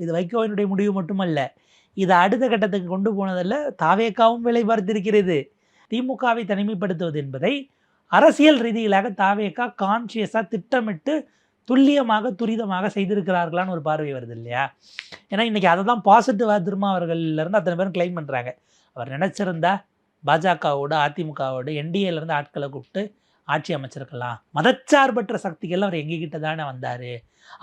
இது வைகோவினுடைய முடிவு மட்டுமல்ல, இதை அடுத்த கட்டத்துக்கு கொண்டு போனதில் தாவேகாவும் வேலை பார்த்திருக்கிறது. திமுகவை தனிமைப்படுத்துவது என்பதை அரசியல் ரீதியிலாக தாவேகா கான்சியஸாக திட்டமிட்டு துல்லியமாக துரிதமாக செய்திருக்கிறார்களான்னு ஒரு பார்வை வருது இல்லையா? ஏன்னா இன்றைக்கி அதை தான் பாசிட்டிவாக திருமாவர்கள்லேருந்து அத்தனை பேரும் கிளைம் பண்ணுறாங்க. அவர் நினச்சிருந்தா பாஜகவோட அதிமுகவோட என்டிஏலேருந்து ஆட்களை கூப்பிட்டு ஆட்சி அமைச்சிருக்கலாம். மதச்சார்பற்ற சக்திகள் அவர் எங்ககிட்ட தானே வந்தார்.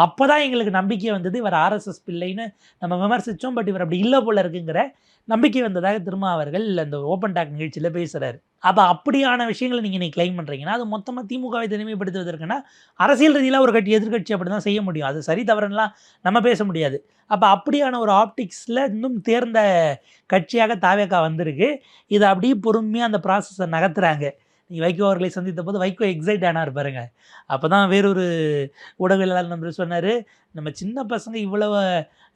அப்போ தான் எங்களுக்கு நம்பிக்கை வந்தது இவர் ஆர்எஸ்எஸ் பிள்ளைன்னு நம்ம விமர்சித்தோம். பட் இவர் அப்படி இல்லை போல இருக்குங்கிற நம்பிக்கை வந்ததாக திருமாவர்கள் அந்த ஓப்பன் டாக் நிகழ்ச்சியில் பேசுகிறாரு. அப்போ அப்படியான விஷயங்களை நீங்கள் கிளைம் பண்ணுறீங்கன்னா அது மொத்தமாக திமுகவை தனிமைப்படுத்துவதற்குன்னா அரசியல் ரீதியில் ஒரு எதிர்கட்சி அப்படி தான் செய்ய முடியும். அது சரி தவறுலாம் நம்ம பேச முடியாது. அப்போ அப்படியான ஒரு ஆப்டிக்ஸில் இன்னும் தேர்ந்த கட்சியாக தாவேகா வந்திருக்கு. இதை அப்படியே பொறுமையாக அந்த ப்ராசஸை நகர்த்துறாங்க. நீங்கள் வைகோ அவர்களை சந்தித்த போது வைகோ எக்ஸைட் ஆனார் பாருங்க. அப்போ தான் வேறொரு ஊடகவியலாளர் நம்பர் சொன்னார், நம்ம சின்ன பசங்க இவ்வளவு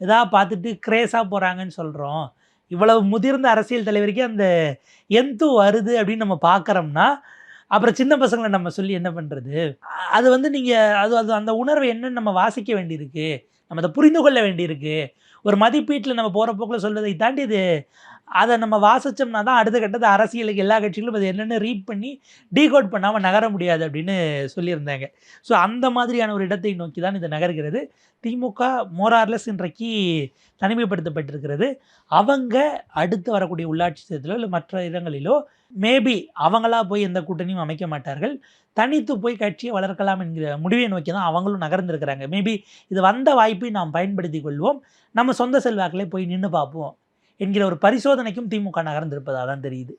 இதாக பார்த்துட்டு கிரேஸாக போகிறாங்கன்னு சொல்கிறோம், இவ்வளவு முதிர்ந்த அரசியல் தலைவருக்கே அந்த எந்து வருது அப்படின்னு நம்ம பார்க்குறோம்னா அப்புறம் சின்ன பசங்களை நம்ம சொல்லி என்ன பண்ணுறது? அது வந்து நீங்கள் அது அந்த உணர்வை என்னன்னு நம்ம வாசிக்க வேண்டியிருக்கு, நம்ம அதை புரிந்து கொள்ள வேண்டியிருக்கு. ஒரு மதிப்பீட்டில் நம்ம போகிற போக்கில் சொல்வதை தாண்டி இது அதை நம்ம வாசித்தோம்னா தான் அடுத்த கட்டத்தை அரசியலுக்கு எல்லா கட்சிகளும் அது என்னென்னு ரீட் பண்ணி டீகோட் பண்ணாமல் நகர முடியாது அப்படின்னு சொல்லியிருந்தாங்க. ஸோ அந்த மாதிரியான ஒரு இடத்தை நோக்கி தான் இது நகர்கிறது. திமுக மோரார்லெஸ் இன்றைக்கு தனிமைப்படுத்தப்பட்டிருக்கிறது. அவங்க அடுத்து வரக்கூடிய உள்ளாட்சி தேர்தலோ இல்லை மற்ற இடங்களிலோ மேபி அவங்களா போய் எந்த கூட்டணியும் அமைக்க மாட்டார்கள். தனித்து போய் கட்சியை வளர்க்கலாம் என்கிற முடிவை நோக்கி தான் அவங்களும் நகர்ந்திருக்கிறாங்க. மேபி இது வந்த வாய்ப்பை நாம் பயன்படுத்தி கொள்வோம், நம்ம சொந்த செல்வாக்கிலே போய் நின்று பார்ப்போம் என்கிற ஒரு பரிசோதனைக்கும் திமுக நகர்ந்திருப்பதாக தான் தெரியுது.